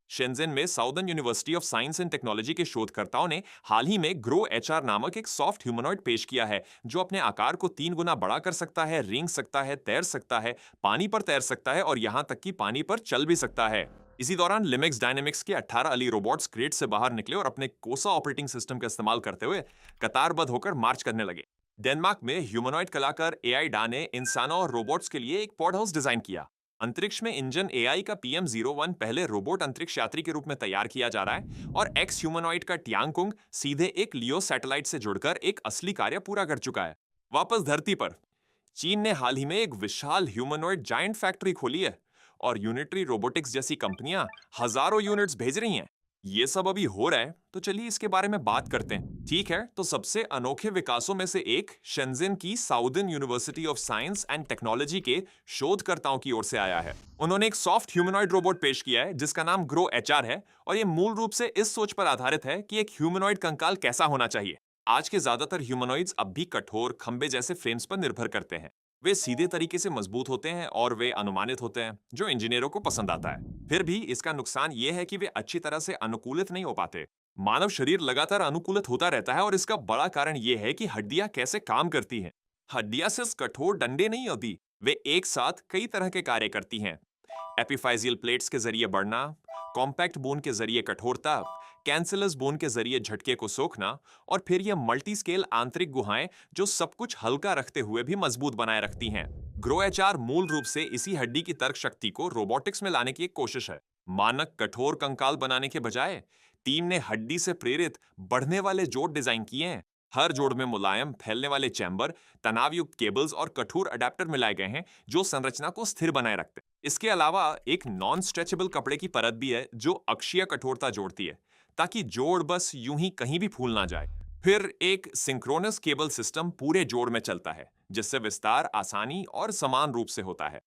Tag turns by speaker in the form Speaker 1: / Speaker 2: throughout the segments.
Speaker 1: Shenzhen में southern university of science and technology के शोधकर्ताओं ने हाल ही में ग्रो एचआर नामक एक सॉफ्ट ह्यूमनॉइड पेश किया है जो अपने आकार को 3 गुना बड़ा कर सकता है, रेंग सकता है, तैर सकता है, पानी पर तैर सकता है और यहां तक कि पानी पर चल भी सकता है। इसी दौरान लिमिक्स डायनेमिक्स के 18 अली रोबोट्स क्रेट से बाहर निकले और अपने कोसा ऑपरेटिंग सिस्टम का इस्तेमाल करते हुए कतारबद्ध होकर मार्च करने लगे। डेनमार्क में ह्यूमनॉइड कलाकार एआई डा ने इंसानों और रोबोट्स के लिए एक पॉड हाउस डिजाइन किया। अंतरिक्ष में इंजन एआई का PM-01 पहले रोबोट अंतरिक्ष यात्री के रूप में तैयार किया जा रहा है और एक्स ह्यूमनॉइड का ट्यांगकुंग सीधे एक लियो सैटेलाइट से जुड़कर एक असली कार्य पूरा कर चुका है। वापस धरती पर, चीन ने हाल ही में एक विशाल ह्यूमनॉइड जायंट फैक्ट्री खोली है और यूनिटरी रोबोटिक्स जैसी कंपनियां हजारों यूनिट्स भेज रही हैं। ये सब अभी हो रहा है, तो चलिए इसके बारे में बात करते हैं। ठीक है, तो सबसे अनोखे विकासों में से एक शेंजन की southern university of science and technology के शोधकर्ताओं की ओर से आया है। उन्होंने एक सॉफ्ट ह्यूमनॉइड रोबोट पेश किया है जिसका नाम ग्रो एचआर है और ये मूल रूप से इस सोच पर आधारित है कि एक ह्यूमनॉइड कंकाल कैसा होना चाहिए। आज के ज्यादातर ह्यूमनॉइड्स अब भी कठोर खंबे जैसे फ्रेम्स पर निर्भर करते हैं। वे सीधे तरीके से मजबूत होते हैं और वे अनुमानित होते हैं, जो इंजीनियरों को पसंद आता है। फिर भी इसका नुकसान ये है कि वे अच्छी तरह से अनुकूलित नहीं हो पाते। मानव शरीर लगातार अनुकूलित होता रहता है और इसका बड़ा कारण ये है कि हड्डियां कैसे काम करती हैं। हड्डियां सिर्फ कठोर डंडे नहीं होती, वे एक साथ कई तरह के कार्य करती हैं। एपिफाइजियल प्लेट्स के जरिए बढ़ना, कॉम्पैक्ट बोन के जरिए कठोरता, कैंसिलस बोन के जरिए झटके को सोखना और फिर यह मल्टी स्केल आंतरिक गुहाएं जो सब कुछ हल्का रखते हुए भी मजबूत बनाए रखती हैं। ग्रो एचआर मूल रूप से इसी हड्डी की तर्क शक्ति को रोबोटिक्स में लाने की एक कोशिश है। मानक कठोर कंकाल बनाने के बजाय टीम ने हड्डी से प्रेरित बढ़ने वाले जोड़ डिजाइन किए हैं। हर जोड़ में मुलायम फैलने वाले चैम्बर, तनावयुक्त केबल्स और कठोर अडेप्टर मिलाए गए हैं जो संरचना को स्थिर बनाए रखते हैं। इसके अलावा एक नॉन स्ट्रेचेबल कपड़े की परत भी है जो अक्षीय कठोरता जोड़ती है ताकि जोड़ बस यूं ही कहीं भी फूल ना जाए। फिर एक सिंक्रोनस केबल सिस्टम पूरे जोड़ में चलता है जिससे विस्तार आसानी और समान रूप से होता है।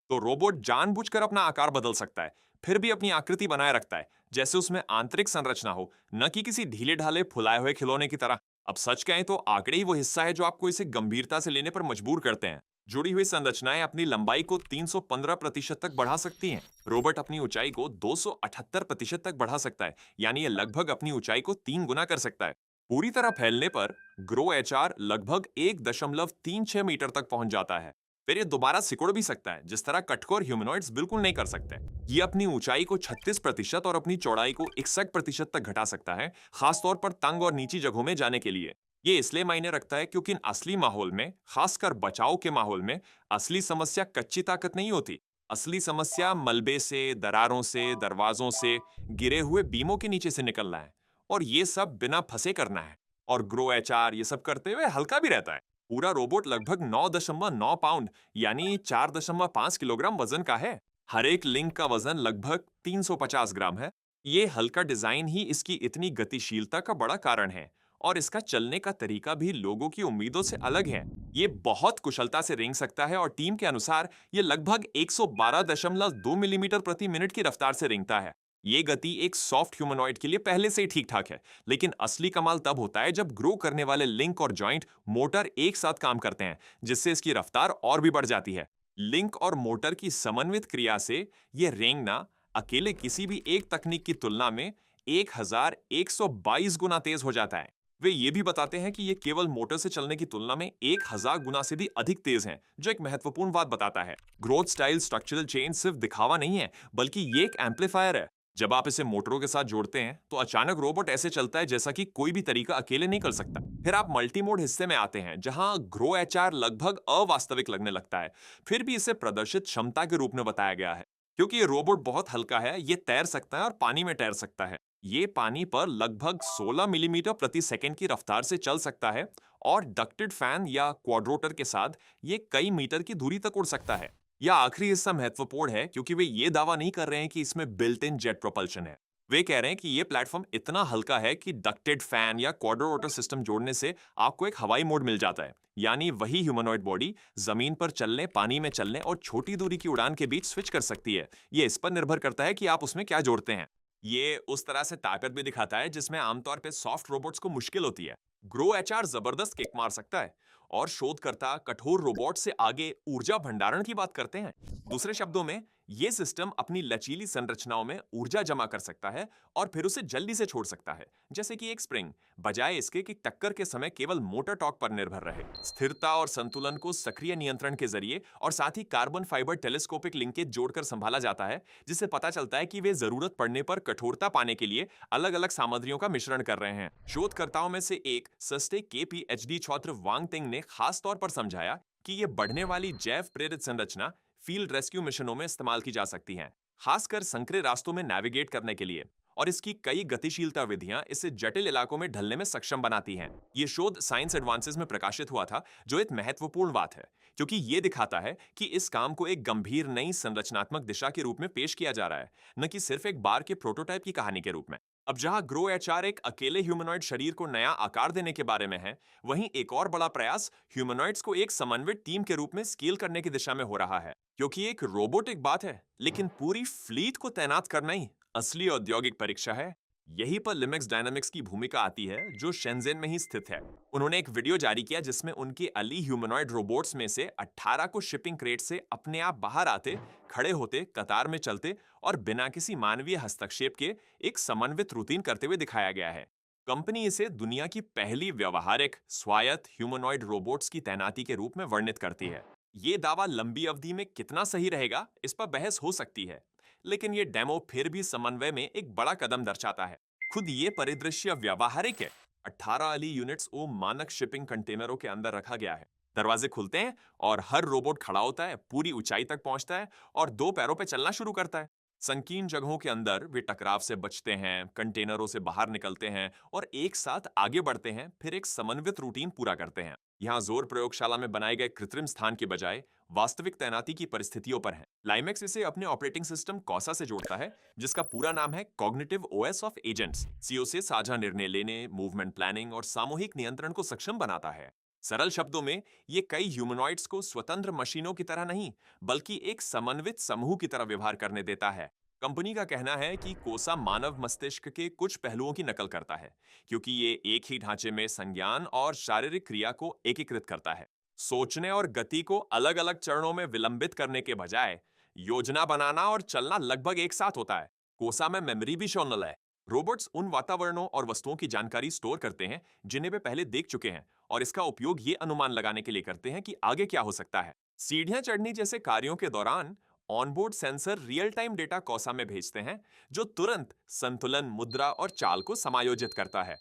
Speaker 1: तो रोबोट जानबूझकर अपना आकार बदल सकता है, फिर भी अपनी आकृति बनाए रखता है जैसे उसमें आंतरिक संरचना हो, न कि किसी ढीले ढाले फुलाए हुए खिलौने की तरह। अब सच कहें तो आंकड़े ही वो हिस्सा है जो आपको इसे गंभीरता से लेने पर मजबूर करते हैं। जुड़ी हुई संरचनाएं अपनी लंबाई को 315% तक बढ़ा सकती हैं। रोबोट अपनी ऊंचाई को 278% तक बढ़ा सकता है, यानी ये लगभग अपनी ऊंचाई को 3 गुना कर सकता है। पूरी तरह फैलने पर ग्रो एचआर लगभग 1.36 मीटर तक पहुंच जाता है। फिर ये दोबारा सिकुड़ भी सकता है, जिस तरह कठोर ह्यूमनॉइड्स बिल्कुल नहीं कर सकते। ये अपनी ऊंचाई को 36% और अपनी चौड़ाई को 61% तक घटा सकता है, खासतौर पर तंग और नीची जगहों में जाने के लिए। ये इसलिए मायने रखता है क्योंकि असली माहौल में, खासकर बचाव के माहौल में, असली समस्या कच्ची ताकत नहीं होती। असली समस्या मलबे से, दरारों से, दरवाजों से, गिरे हुए बीमों के नीचे से निकलना है और ये सब बिना फंसे करना है। और ग्रो एचआर ये सब करते हुए हल्का भी रहता है। पूरा रोबोट लगभग 9.9 पाउंड यानी 4.5 किलोग्राम वजन का है। हर एक लिंक का वजन लगभग 350 ग्राम है। ये हल्का डिजाइन ही इसकी इतनी गतिशीलता का बड़ा कारण है और इसका चलने का तरीका भी लोगों की उम्मीदों से अलग है। ये बहुत कुशलता से रेंग सकता है और टीम के अनुसार ये लगभग 112.2 मिलीमीटर प्रति मिनट की रफ्तार से रेंगता है। ये गति एक सॉफ्ट ह्यूमनॉइड के लिए पहले से ही ठीक ठाक है, लेकिन असली कमाल तब होता है जब ग्रो करने वाले लिंक और जॉइंट मोटर एक साथ काम करते हैं, जिससे इसकी रफ्तार और भी बढ़ जाती है। लिंक और मोटर की समन्वित क्रिया से ये रेंगना अकेले किसी भी एक तकनीक की तुलना में 1122 गुना तेज हो जाता है। वे ये भी बताते हैं कि ये केवल मोटर से चलने की तुलना में 1000 गुना से भी अधिक तेज हैं, जो एक महत्वपूर्ण बात बताता है। ग्रोथ स्टाइल स्ट्रक्चरल चेंज सिर्फ दिखावा नहीं है, बल्कि ये एक एम्पलीफायर है। जब आप इसे मोटरों के साथ जोड़ते हैं तो अचानक रोबोट ऐसे चलता है जैसा कि कोई भी तरीका अकेले नहीं कर सकता। फिर आप मल्टी मोड हिस्से में आते हैं जहां ग्रो एचआर लगभग अवास्तविक लगने लगता है। फिर भी इसे प्रदर्शित क्षमता के रूप में बताया गया है। क्योंकि ये रोबोट बहुत हल्का है, ये तैर सकता है और पानी में तैर सकता है। ये पानी पर लगभग 16 मिलीमीटर प्रति सेकंड की रफ्तार से चल सकता है और डक्टेड फैन या क्वाड्रोटर के साथ ये कई मीटर की दूरी तक उड़ सकता है। यह आखिरी हिस्सा महत्वपूर्ण है क्योंकि वे ये दावा नहीं कर रहे हैं कि इसमें बिल्ट इन जेट प्रोपल्शन है। वे कह रहे हैं कि यह प्लेटफॉर्म इतना हल्का है कि डक्टेड फैन या क्वाड्रो रोटर सिस्टम जोड़ने से आपको एक हवाई मोड मिल जाता है, यानी वही ह्यूमनॉइड बॉडी जमीन पर चलने, पानी में चलने और छोटी दूरी की उड़ान के बीच स्विच कर सकती है। ये इस पर निर्भर करता है कि आप उसमें क्या जोड़ते हैं। ये उस तरह से ताकत भी दिखाता है जिसमें आमतौर पर सॉफ्ट रोबोट्स को मुश्किल होती है। ग्रो एचआर जबरदस्त किक मार सकता है और शोधकर्ता कठोर रोबोट से आगे ऊर्जा भंडारण की बात करते हैं। दूसरे शब्दों में, ये सिस्टम अपनी लचीली संरचनाओं में ऊर्जा जमा कर सकता है और फिर उसे जल्दी से छोड़ सकता है, जैसे कि एक स्प्रिंग, बजाय इसके कि टक्कर के समय केवल मोटर टॉर्क पर निर्भर रहे। स्थिरता और संतुलन को सक्रिय नियंत्रण के जरिए और साथ ही कार्बन फाइबर टेलीस्कोपिक लिंकेज जोड़कर संभाला जाता है, जिससे पता चलता है कि वे जरूरत पड़ने पर कठोरता पाने के लिए अलग-अलग सामग्रियों का मिश्रण कर रहे हैं। शोधकर्ताओं में से एक सस्टे केपीएचडी छात्र वांग तिंग ने खास तौर पर समझाया कि ये बढ़ने वाली जैव प्रेरित संरचना फील्ड रेस्क्यू मिशनों में इस्तेमाल की जा सकती हैं, खासकर संकरे रास्तों में नेविगेट करने के लिए। और इसकी कई गतिशीलता विधियां इसे जटिल इलाकों में ढलने में सक्षम बनाती हैं। ये शोध साइंस एडवांसेस में प्रकाशित हुआ था, जो एक महत्वपूर्ण बात है, क्योंकि ये दिखाता है कि इस काम को एक गंभीर नई संरचनात्मक दिशा के रूप में पेश किया जा रहा है, न कि सिर्फ एक बार के प्रोटोटाइप की कहानी के रूप में। अब जहां ग्रो एचआर एक अकेले ह्यूमनॉइड शरीर को नया आकार देने के बारे में है, वहीं एक और बड़ा प्रयास ह्यूमनॉइड्स को एक समन्वित टीम के रूप में स्केल करने की दिशा में हो रहा है। क्योंकि एक रोबोट एक बात है, लेकिन पूरी फ्लीट को तैनात करना ही असली औद्योगिक परीक्षा है। यहीं पर लिमिक्स डायनामिक्स की भूमिका आती है, जो शेंजेन में ही स्थित है। उन्होंने एक वीडियो जारी किया जिसमें उनके अली ह्यूमनॉइड रोबोट्स में से 18 को शिपिंग क्रेट से अपने आप बाहर आते, खड़े होते, कतार में चलते और बिना किसी मानवीय हस्तक्षेप के एक समन्वित रूटीन करते हुए दिखाया गया है। कंपनी इसे दुनिया की पहली व्यवहारिक स्वायत्त ह्यूमनॉइड रोबोट्स की तैनाती के रूप में वर्णित करती है। ये दावा लंबी अवधि में कितना सही रहेगा, इस पर बहस हो सकती है, लेकिन ये डेमो फिर भी समन्वय में एक बड़ा कदम दर्शाता है। खुद ये परिदृश्य व्यावहारिक है। 18 अली यूनिट्स को मानक शिपिंग कंटेनरों के अंदर रखा गया है। दरवाजे खुलते हैं और हर रोबोट खड़ा होता है, पूरी ऊंचाई तक पहुंचता है और दो पैरों पर चलना शुरू करता है। संकीर्ण जगहों के अंदर वे टकराव से बचते हैं, कंटेनरों से बाहर निकलते हैं और एक साथ आगे बढ़ते हैं, फिर एक समन्वित रूटीन पूरा करते हैं। यहाँ जोर प्रयोगशाला में बनाए गए कृत्रिम स्थान के बजाय वास्तविक तैनाती की परिस्थितियों पर है। लाइमेक्स इसे अपने ऑपरेटिंग सिस्टम कौसा से जोड़ता है, जिसका पूरा नाम है cognitive OS of agents. CO से साझा निर्णय लेने, मूवमेंट प्लानिंग और सामूहिक नियंत्रण को सक्षम बनाता है। सरल शब्दों में, ये कई ह्यूमनॉइड्स को स्वतंत्र मशीनों की तरह नहीं, बल्कि एक समन्वित समूह की तरह व्यवहार करने देता है। कंपनी का कहना है कि कोसा मानव मस्तिष्क के कुछ पहलुओं की नकल करता है, क्योंकि ये एक ही ढांचे में संज्ञान और शारीरिक क्रिया को एकीकृत करता है। सोचने और गति को अलग अलग चरणों में विलंबित करने के बजाय योजना बनाना और चलना लगभग एक साथ होता है। कोसा में मेमोरी भी शामिल है। रोबोट्स उन वातावरणों और वस्तुओं की जानकारी स्टोर करते हैं जिन्हें वे पहले देख चुके हैं, और इसका उपयोग ये अनुमान लगाने के लिए करते हैं कि आगे क्या हो सकता है। सीढ़ियां चढ़ने जैसे कार्यों के दौरान onboard sensor real time data कौसा में भेजते हैं, जो तुरंत संतुलन, मुद्रा और चाल को समायोजित करता है।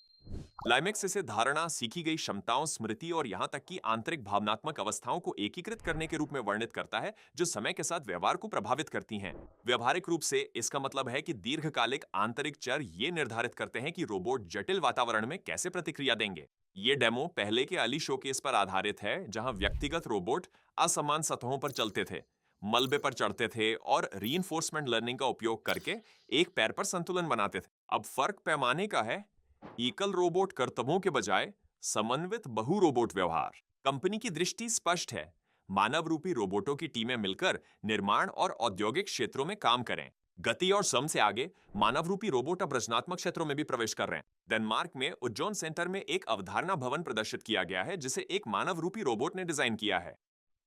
Speaker 1: लाइमेक्स इसे धारणा, सीखी गई क्षमताओं, स्मृति और यहां तक कि आंतरिक भावनात्मक अवस्थाओं को एकीकृत करने के रूप में वर्णित करता है, जो समय के साथ व्यवहार को प्रभावित करती हैं। व्यवहारिक रूप से इसका मतलब है कि दीर्घकालिक आंतरिक चर ये निर्धारित करते हैं कि रोबोट जटिल वातावरण में कैसे प्रतिक्रिया देंगे। ये डेमो पहले के अली शोकेस पर आधारित है, जहां व्यक्तिगत रोबोट असमान सतहों पर चलते थे, मलबे पर चढ़ते थे और रीइंफोर्समेंट लर्निंग का उपयोग करके एक पैर पर संतुलन बनाते थे। अब फर्क पैमाने का है। एकल रोबोट करतबों के बजाय समन्वित बहु रोबोट व्यवहार। कंपनी की दृष्टि स्पष्ट है। मानव रूपी रोबोटों की टीमें मिलकर निर्माण और औद्योगिक क्षेत्रों में काम करें। गति और श्रम से आगे मानव रूपी रोबोट अब रचनात्मक क्षेत्रों में भी प्रवेश कर रहे हैं। डेनमार्क में उज्जैन सेंटर में एक अवधारणा भवन प्रदर्शित किया गया है, जिसे एक मानव रूपी रोबोट ने डिजाइन किया है।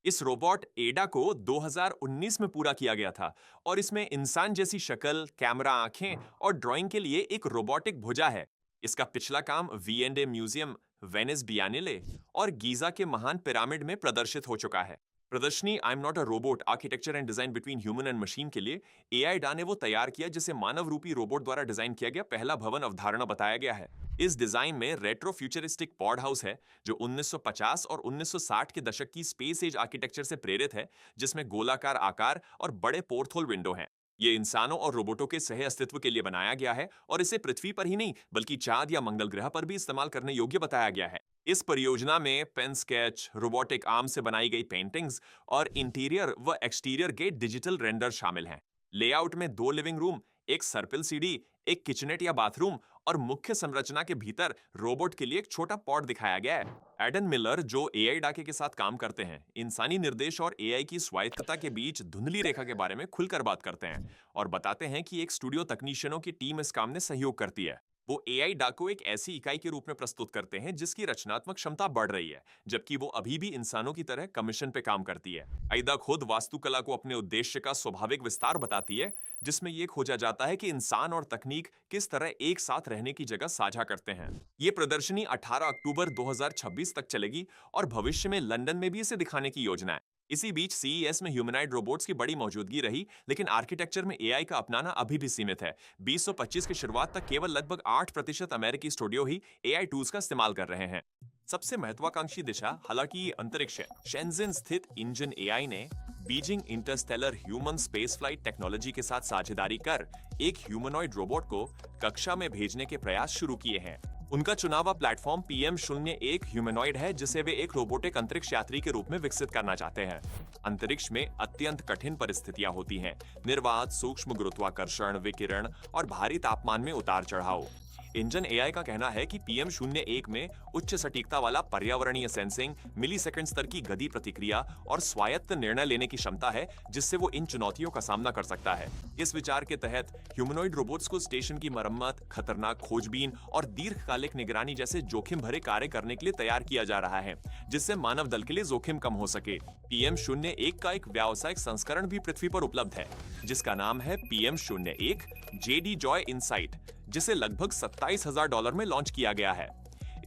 Speaker 1: इस रोबोट एडा को 2019 में पूरा किया गया था और इसमें इंसान जैसी शक्ल, कैमरा आंखें और ड्राइंग के लिए एक रोबोटिक भुजा है। इसका पिछला काम वी&ए म्यूजियम, वेनिस बियानेले और गीजा के महान पिरामिड में प्रदर्शित हो चुका है। प्रदर्शनी I am not a robot, architecture and design between human and machine के लिए एआई डा ने वो तैयार किया, जिसे मानव रूपी रोबोट द्वारा डिजाइन किया गया पहला भवन अवधारणा बताया गया है। इस डिजाइन में रेट्रो फ्यूचरिस्टिक पॉड हाउस है, जो 1950 और 1960 के दशक की स्पेस एज आर्किटेक्चर से प्रेरित है, जिसमें गोलाकार आकार और बड़े पोर्थोल विंडो हैं। ये इंसानों और रोबोटों के सह अस्तित्व के लिए बनाया गया है और इसे पृथ्वी पर ही नहीं, बल्कि चांद या मंगल ग्रह पर भी इस्तेमाल करने योग्य बताया गया है। इस परियोजना में पेन स्केच, रोबोटिक आर्म से बनाई गई पेंटिंग्स और इंटीरियर व एक्सटीरियर के डिजिटल रेंडर शामिल हैं। लेआउट में 2 लिविंग रूम, एक सर्पिल सीढ़ी, एक किचनेट या बाथरूम और मुख्य संरचना के भीतर रोबोट के लिए एक छोटा पॉड दिखाया गया है। एडन मिलर, जो एआई डाके के साथ काम करते हैं, इंसानी निर्देश और एआई की स्वायत्तता के बीच धुंधली रेखा के बारे में खुलकर बात करते हैं और बताते हैं कि एक स्टूडियो तकनीशियनों की टीम इस काम में सहयोग करती है। वो एआई डाको एक ऐसी इकाई के रूप में प्रस्तुत करते हैं जिसकी रचनात्मक क्षमता बढ़ रही है, जबकि वो अभी भी इंसानों की तरह कमीशन पे काम करती है। आइदा खुद वास्तुकला को अपने उद्देश्य का स्वाभाविक विस्तार बताती है, जिसमें ये खोजा जाता है कि इंसान और तकनीक किस तरह एक साथ रहने की जगह साझा करते हैं। ये प्रदर्शनी 18 अक्टूबर 2026 तक चलेगी और भविष्य में लंदन में भी इसे दिखाने की योजना है। इसी बीच सीईएस में ह्यूमनॉइड रोबोट्स की बड़ी मौजूदगी रही, लेकिन आर्किटेक्चर में एआई का अपनाना अभी भी सीमित है। 2025 की शुरुआत तक केवल लगभग 8% अमेरिकी स्टूडियो ही एआई टूल्स का इस्तेमाल कर रहे हैं। सबसे महत्वाकांक्षी दिशा हालांकि ये अंतरिक्ष है। शेंजन स्थित इंजन एआई ने Beijing Interstellar human space flight technology के साथ साझेदारी कर एक ह्यूमनॉइड रोबोट को कक्षा में भेजने के प्रयास शुरू किए हैं। उनका चुनावा प्लेटफॉर्म PM01 ह्यूमनॉइड है, जिसे वे एक रोबोटिक अंतरिक्ष यात्री के रूप में विकसित करना चाहते हैं। अंतरिक्ष में अत्यंत कठिन परिस्थितियां होती हैं, निर्वात, सूक्ष्म गुरुत्वाकर्षण, विकिरण और भारी तापमान में उतार चढ़ाव। इंजन एआई का कहना है कि PM01 में उच्च सटीकता वाला पर्यावरणीय सेंसिंग, मिलीसेकंड स्तर की गति प्रतिक्रिया और स्वायत्त निर्णय लेने की क्षमता है, जिससे वो इन चुनौतियों का सामना कर सकता है। इस विचार के तहत ह्यूमनॉइड रोबोट्स को स्टेशन की मरम्मत, खतरनाक खोजबीन और दीर्घकालिक निगरानी जैसे जोखिम भरे कार्य करने के लिए तैयार किया जा रहा है, जिससे मानव दल के लिए जोखिम कम हो सके। PM01 का एक व्यावसायिक संस्करण भी पृथ्वी पर उपलब्ध है, जिसका नाम है PM01 JD जॉय इनसाइट, जिसे लगभग $27,000 में लॉन्च किया गया है।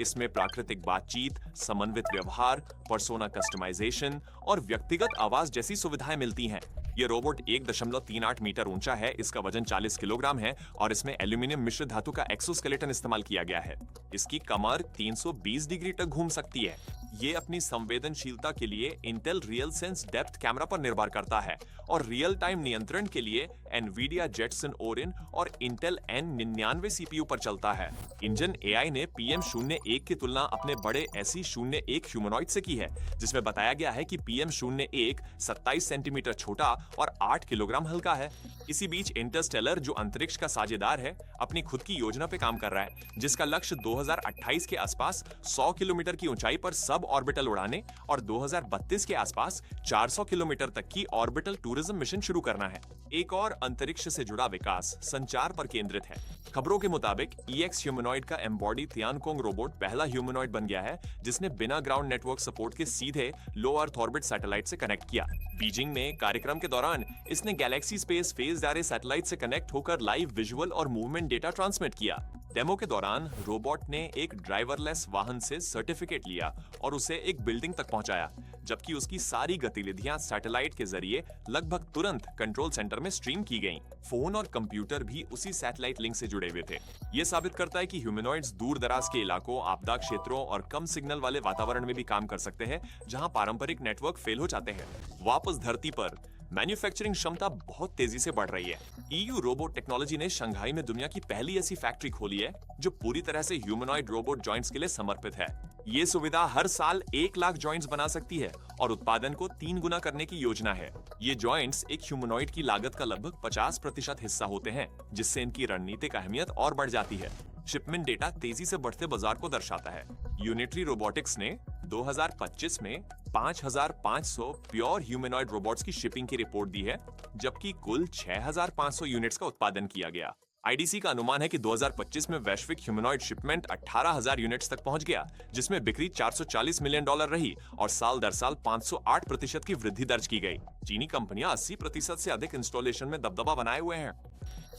Speaker 1: इसमें प्राकृतिक बातचीत, समन्वित व्यवहार, पर्सोना कस्टमाइजेशन और व्यक्तिगत आवाज जैसी सुविधाएं मिलती हैं। ये रोबोट 1.38 मीटर ऊंचा है, इसका वजन 40 किलोग्राम है और इसमें एल्यूमिनियम मिश्र धातु का एक्सोस्केलेटन इस्तेमाल किया गया है। इसकी कमर 320 डिग्री तक घूम सकती है। ये अपनी संवेदनशीलता के लिए Intel real sense depth camera पर निर्भर करता है और रियल टाइम नियंत्रण के लिए एनवीडिया जेटसन ओरिन और इंटेल N99 सीपीयू पर चलता है। इंजन एआई ने PM01 की तुलना अपने बड़े SE01 ह्यूमनॉइड से की है, जिसमें बताया गया है कि PM01 27 सेंटीमीटर छोटा और 8 किलोग्राम हल्का है। इसी बीच इंटरस्टेलर, जो अंतरिक्ष का साझेदार है, अपनी खुद की योजना पे काम कर रहा है, जिसका लक्ष्य 2028 के आसपास 100 किलोमीटर की ऊंचाई पर सब ऑर्बिटल उड़ाने और 2032 के आसपास 400 किलोमीटर तक की ऑर्बिटल टूरिज्म मिशन शुरू करना है। एक और अंतरिक्ष से जुड़ा विकास संचार पर केंद्रित है। खबरों के मुताबिक EX ह्यूमनॉइड का एम्बॉडी तियानकोंग रोबोट पहला ह्यूमनॉइड बन गया है, जिसने बिना ग्राउंड नेटवर्क सपोर्ट के सीधे लो अर्थ ऑर्बिट सैटेलाइट से कनेक्ट किया। बीजिंग में कार्यक्रम के दौरान इसने गैलेक्सी स्पेस फेज दारे सैटेलाइट से कनेक्ट होकर लाइव विजुअल और मूवमेंट डेटा ट्रांसमिट किया। डेमो के दौरान रोबोट ने एक ड्राइवरलेस वाहन से सर्टिफिकेट लिया और उसे एक बिल्डिंग तक पहुंचाया, जबकि उसकी सारी गतिविधियां सैटेलाइट के जरिए लगभग तुरंत कंट्रोल सेंटर में स्ट्रीम की गईं। फोन और कंप्यूटर भी उसी सैटेलाइट लिंक से जुड़े हुए थे। ये साबित करता है कि ह्यूमनॉइड्स दूर दराज के इलाकों, आपदा क्षेत्रों और कम सिग्नल वाले वातावरण में भी काम कर सकते हैं, जहां पारंपरिक नेटवर्क फेल हो जाते हैं। वापस धरती पर मैन्युफैक्चरिंग क्षमता बहुत तेजी से बढ़ रही है। EU रोबोट टेक्नोलॉजी ने शंघाई में दुनिया की पहली ऐसी फैक्ट्री खोली है जो पूरी तरह से ह्यूमनॉइड रोबोट जॉइंट्स के लिए समर्पित है। ये सुविधा हर साल 1 लाख जॉइंट्स बना सकती है और उत्पादन को 3 गुना करने की योजना है। ये जॉइंट्स एक ह्यूमनॉइड की लागत का लगभग 50% हिस्सा होते हैं, जिससे इनकी रणनीतिक अहमियत और बढ़ जाती है। शिपमेंट डेटा तेजी से बढ़ते बाजार को दर्शाता है। यूनिटरी रोबोटिक्स ने 2025 में 5,500 प्योर ह्यूमनॉइड रोबोट्स की शिपिंग की रिपोर्ट दी है, जबकि कुल 6,500 यूनिट्स का उत्पादन किया गया। IDC का अनुमान है कि 2025 में वैश्विक ह्यूमनॉइड शिपमेंट 18,000 यूनिट्स तक पहुंच गया, जिसमें बिक्री $440 मिलियन रही और साल दर साल 508% की वृद्धि दर्ज की गई। चीनी कंपनियां 80% से अधिक इंस्टॉलेशन में दबदबा बनाए हुए हैं।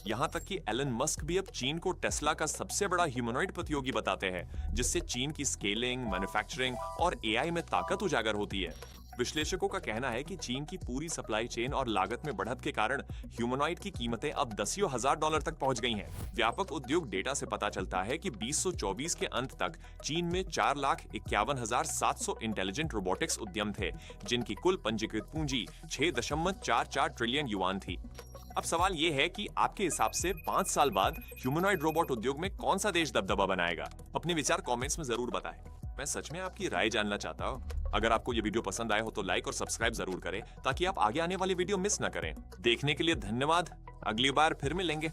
Speaker 1: यहाँ तक कि एलन मस्क भी अब चीन को टेस्ला का सबसे बड़ा ह्यूमनॉइड प्रतियोगी बताते हैं, जिससे चीन की स्केलिंग, मैन्युफैक्चरिंग और AI में ताकत उजागर होती है। विश्लेषकों का कहना है कि चीन की पूरी सप्लाई चेन और लागत में बढ़त के कारण ह्यूमनॉइड की कीमतें अब दसियों हजार डॉलर तक पहुंच गई हैं। व्यापक उद्योग डेटा से पता चलता है कि 2024 के अंत तक चीन में 4,51,700 इंटेलिजेंट रोबोटिक्स उद्यम थे, जिनकी कुल पंजीकृत पूंजी 6.44 ट्रिलियन युआन थी। अब सवाल ये है कि आपके हिसाब से 5 साल बाद ह्यूमनॉइड रोबोट उद्योग में कौन सा देश दबदबा बनाएगा? अपने विचार कमेंट्स में जरूर बताएं। मैं सच में आपकी राय जानना चाहता हूँ। अगर आपको ये वीडियो पसंद आया हो तो लाइक और सब्सक्राइब जरूर करें, ताकि आप आगे आने वाली वीडियो मिस न करें। देखने के लिए धन्यवाद। अगली बार फिर मिलेंगे।